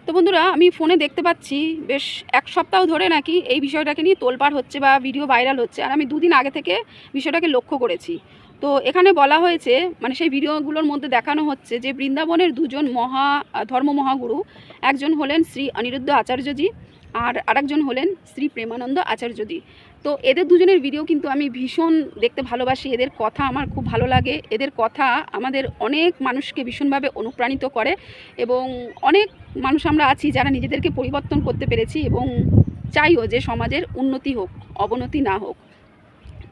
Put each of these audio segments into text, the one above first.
তো বন্ধুরা, আমি ফোনে দেখতে পাচ্ছি বেশ এক সপ্তাহ ধরে নাকি এই বিষয়টাকে নিয়ে তোলপাড় হচ্ছে বা ভিডিও ভাইরাল হচ্ছে। আর আমি দুদিন আগে থেকে বিষয়টাকে লক্ষ্য করেছি। তো এখানে বলা হয়েছে, মানে সেই ভিডিওগুলোর মধ্যে দেখানো হচ্ছে যে বৃন্দাবনের দুজন ধর্ম মহাগুরু, একজন হলেন শ্রী অনিরুদ্ধ আচার্যজি আর আরেকজন হলেন শ্রী প্রেমানন্দ আচার্যজি। তো এদের দুজনের ভিডিও কিন্তু আমি ভীষণ দেখতে ভালোবাসি। এদের কথা আমার খুব ভালো লাগে। এদের কথা আমাদের অনেক মানুষকে ভীষণভাবে অনুপ্রাণিত করে এবং অনেক মানুষ আমরা আছি যারা নিজেদেরকে পরিবর্তন করতে পেরেছি এবং চাইও যে সমাজের উন্নতি হোক, অবনতি না হোক।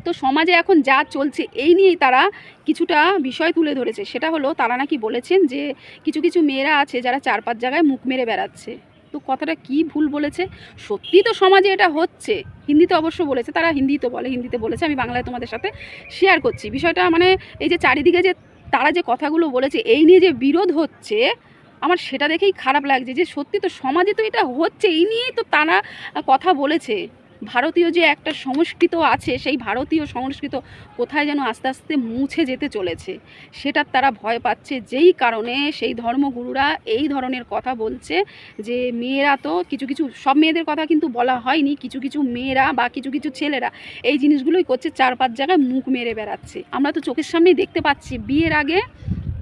তো সমাজে এখন যা চলছে এই নিয়েই তারা কিছুটা বিষয় তুলে ধরেছে। সেটা হলো, তারা নাকি বলেছেন যে কিছু কিছু মেয়েরা আছে যারা 4-5 জায়গায় মুখ মেরে বেড়াচ্ছে। তো কথাটা কি ভুল বলেছে? সত্যি তো সমাজে এটা হচ্ছে। হিন্দিতে অবশ্য বলেছে, তারা হিন্দিতে বলেছে, আমি বাংলায় তোমাদের সাথে শেয়ার করছি বিষয়টা। মানে এই যে চারিদিকে যে তারা যে কথাগুলো বলেছে এই নিয়ে যে বিরোধ হচ্ছে, আমার সেটা দেখেই খারাপ লাগছে যে সত্যি তো সমাজে তো এটা হচ্ছে, এই নিয়েই তো তারা কথা বলেছে। ভারতীয় যে একটা সংস্কৃত আছে, সেই ভারতীয় সংস্কৃত কোথায় যেন আস্তে আস্তে মুছে যেতে চলেছে, সেটার তারা ভয় পাচ্ছে। যেই কারণে সেই ধর্মগুরুরা এই ধরনের কথা বলছে যে মেয়েরা তো কিছু সব মেয়েদের কথা কিন্তু বলা হয়নি, কিছু মেয়েরা বা কিছু ছেলেরা এই জিনিসগুলোই করছে, 4-5 জায়গায় মুখ মেরে বেড়াচ্ছে। আমরা তো চোখের সামনেই দেখতে পাচ্ছি, বিয়ের আগে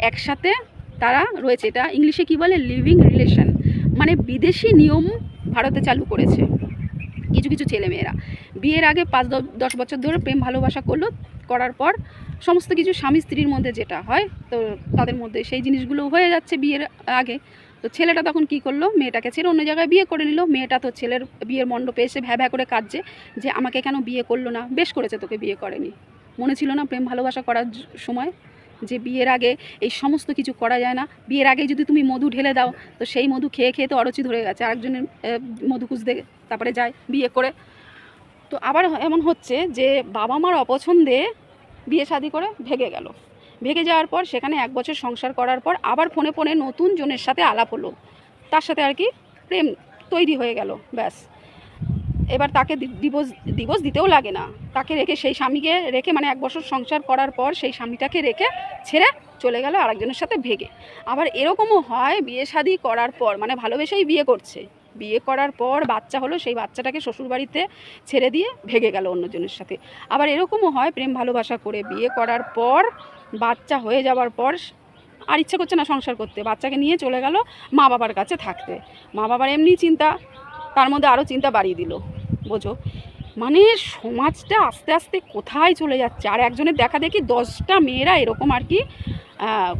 একসাথে তারা রয়েছে। এটা ইংলিশে কি বলে, লিভিং রিলেশন। মানে বিদেশি নিয়ম ভারতে চালু করেছে কিছু ছেলেমেয়েরা। বিয়ের আগে 5-10 বছর ধরে প্রেম ভালোবাসা করলো, করার পর সমস্ত কিছু স্বামী স্ত্রীর মধ্যে যেটা হয়, তো তাদের মধ্যে সেই জিনিসগুলো হয়ে যাচ্ছে বিয়ের আগে। তো ছেলেটা তখন কি করলো, মেয়েটাকে ছেড়ে অন্য জায়গায় বিয়ে করে নিল। মেয়েটা তো ছেলের বিয়ের মণ্ডপে এসে ভ্যা করে কাঁদছে যে আমাকে কেন বিয়ে করলো না, বেশ করেছে তোকে বিয়ে করেনি, মনে ছিল না প্রেম ভালোবাসা করার সময় যে বিয়ের আগে এই সমস্ত কিছু করা যায় না। বিয়ের আগে যদি তুমি মধু ঢেলে দাও, তো সেই মধু খেয়ে খেয়ে তো অরুচি ধরে গেছে, আরেকজনের মধু খুঁজতে তারপরে যায় বিয়ে করে। তো আবার এমন হচ্ছে যে বাবা মার অপছন্দে বিয়ে শাদি করে ভেগে যাওয়ার পর সেখানে 1 বছর সংসার করার পর আবার ফোনে ফোনে নতুন জনের সাথে আলাপ হলো, তার সাথে আর কি প্রেম তৈরি হয়ে গেল, ব্যাস। এবার তাকে ডিভোর্স দিতেও লাগে না, তাকে রেখে, সেই স্বামীকে রেখে, মানে 1 বছর সংসার করার পর সেই স্বামীটাকে রেখে ছেড়ে চলে গেল আরেকজনের সাথে ভেগে। আবার এরকমও হয় বিয়ে শাদি করার পর, মানে ভালোবেসেই বিয়ে করছে, বিয়ে করার পর বাচ্চা হলো, সেই বাচ্চাটাকে শ্বশুরবাড়িতে ছেড়ে দিয়ে ভেগে গেল অন্যজনের সাথে। আবার এরকমও হয় প্রেম ভালোবাসা করে বিয়ে করার পর বাচ্চা হয়ে যাওয়ার পর আর ইচ্ছে করছে না সংসার করতে, বাচ্চাকে নিয়ে চলে গেল মা বাবার কাছে থাকতে। মা বাবার এমনি চিন্তা, তার মধ্যে আরও চিন্তা বাড়িয়ে দিল, বোঝো। মানে সমাজটা আস্তে আস্তে কোথায় চলে যাচ্ছে। আর একজনের দেখা দেখি 10টা মেয়েরা এরকম আর কি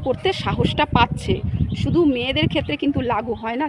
করতে সাহসটা পাচ্ছে। শুধু মেয়েদের ক্ষেত্রে কিন্তু লাগু হয় না।